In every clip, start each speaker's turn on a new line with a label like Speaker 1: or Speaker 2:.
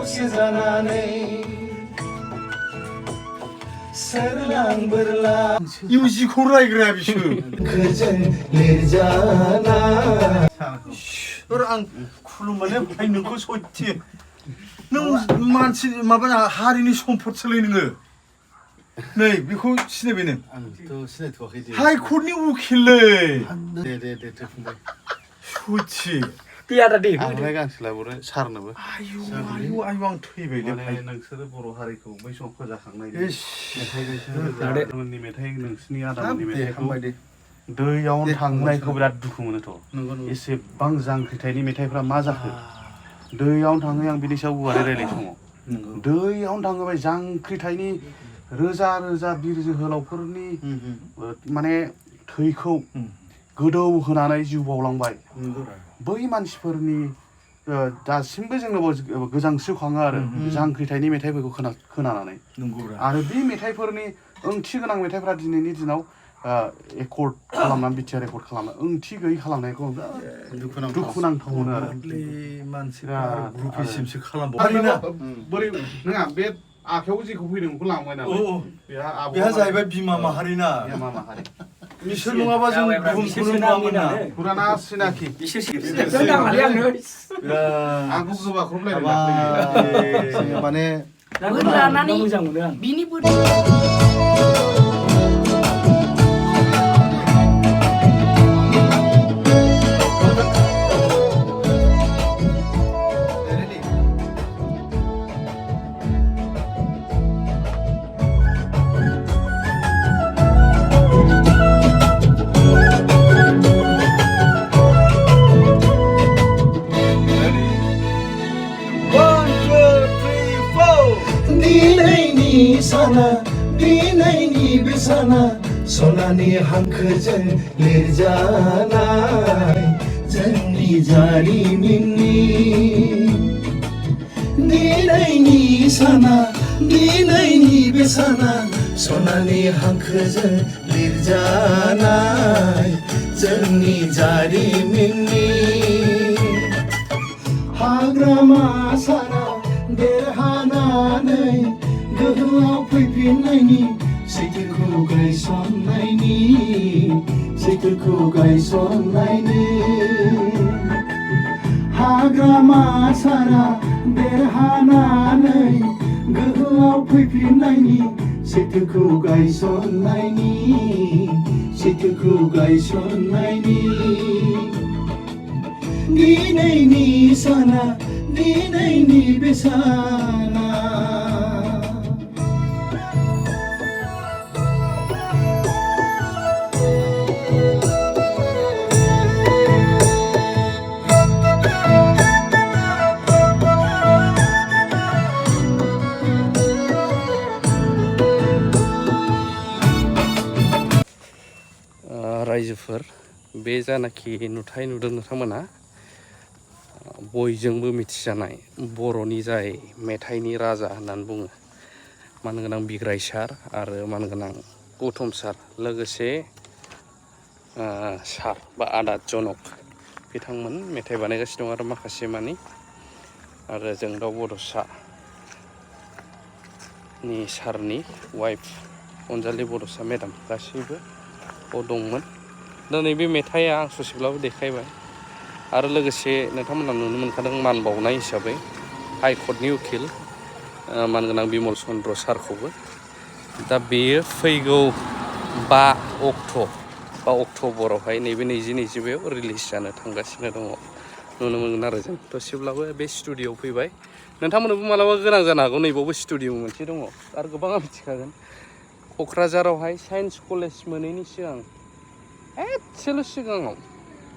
Speaker 1: खौसे जानानै सोरलां बोरलां
Speaker 2: 이거 रायग्राया बिसोर
Speaker 1: 그전 लिरजाना
Speaker 2: आं खुलुमबानो ओमफ्राय नोंखौ सयथि नों मानसि माबाना हारिनि सम्पदसोलै नोङो नै बेखौ सिनायबाय नों
Speaker 3: आंथ' सिनायथ'वाखै दे
Speaker 2: हाइकर्टनि उकिललै
Speaker 3: दे फंबाय
Speaker 2: सयथि
Speaker 4: टियारा दे
Speaker 3: आंलाय गांसे लाबोनो सारनोबो
Speaker 2: आयु आं थैबायलै
Speaker 3: माने नोंसोरो बर' हारिखौ बै समाव फोजाखांनाय
Speaker 2: इस
Speaker 3: मेथाइनि मेथाइ नोंसिनि आदामोननि मेथाइखौ दैयावनो थांनायखौ बिराद दुखु मोनोथ' एसेबां जांख्रिथायनि मेथाइफ्रा मा जाखो दैयावनो थाङो आं बिनि सायाव गुवारै रायलाय समाव दैयावनो थाङोबाय जांख्रिथायनि रोजा रोजा बिर जोहोलावफोरनि माने थैखौ गोदौ होनानै जिउ बावलांबाय बै मानसिफोरनि दासिमबो जोंनाव गोजांस्रिखाङो आरो जांख्रिथायनि मेथाइफोरखौ खोनानानै आरो बे मेथाइफोरनि ओंथि गोनां मेथाइफ्रा दिनैनि दिनाव एकर्ड खालामनानै बिटिआर रेकर्ड खालामनानै ओंथि गैयै खालामनायखौ दुखु नांथाव मोनो आरो
Speaker 2: मानसिफ्रा ग्रुपिसिमसो खालामबाव
Speaker 3: बोरै नङा बे आखायाव जेखौ फैदों बेखौ लांबाय नालाय
Speaker 2: बेहा जाहैबाय बिमा माहारिना
Speaker 3: बिमा माहारि
Speaker 2: बिसोर नङाबा जों गुबुनखौनो नुवामोन ना
Speaker 3: फुराना सिनाखि आंखौ गोबाख्रबलायदों
Speaker 2: माने
Speaker 4: मोजां मोनो आं बिनि
Speaker 1: साना दिनैनि बे साना सनानि हांखोजों लिरजानाय जोंनि जारिमिननि दिनैनि साना दिनैनि बे साना सनानि हांखोजों लिरजानाय जोंनि जारिमिननि हाग्रामा सारा देरहानानै गोहोआव फैफिननायनि सैथोखौ गायसननायनि हाग्रामा सारा देरहानानै गोहोआव फैफिननायनि सैथोखौ गायसननायनि दिनैनि साना दिनैनि बे साना
Speaker 5: रायजोफोर बे जानाखि नुथाय नुदों नोंथांमोना बयजोंबो मिथिजानाय बर'नि जाय मेथाइनि राजा होननानै बुङो मानगोनां बिग्राय सार आरो मानगोनां गौतम सार लोगोसे सार बा आदा जनक बिथांमोन मेथाइ बानायगासिनो दं आरो माखासे मानि आरो जोंदाव बड'सानि सारनि वाइफ अनजालि बड'सा मेडाम गासैबो दंमोन दा नैबे मेथाइआ आं ससेब्लाबो देखायबाय आरो लोगोसे नोंथांमोना नुनो मोनखादों मान बावनाय हिसाबै हाइकर्टनि उकिल मानगोनां बिमल चन्द्र सारखौबो दा बेयो फैगौ 5 अक्ट' बा अक्ट'बरावहाय नैबे 2022 रिलिज जानो थांगासिनो दङ नुनो मोनगोन आरो जों दसेब्लाबो बे स्टुडिअ'आव फैबाय नोंथांमोननोबो मालाबा गोनां जानो हागौ नैबावबो स्टुडिअ मोनसे दङ आरो गोबाङा मिथिखागोन क'क्राझारावहाय साइन्स कलेज मोनैनि सिगां एसेल' सिगाङाव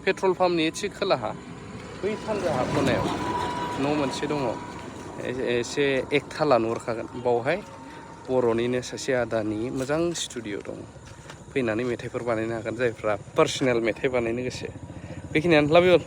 Speaker 5: पेट्रल पाम्पनि एसे खोलाहा बै सानजाहा खनायाव न' मोनसे दङ एसे एकथाला नुहुरखागोन बावहाय बर'निनो सासे आदानि मोजां स्टुडिअ दङ फैनानै मेथाइफोर बानायनो हागोन जायफ्रा पार्सनेल मेथाइ बानायनो गोसो बेखिनियानो लाभ इउ अल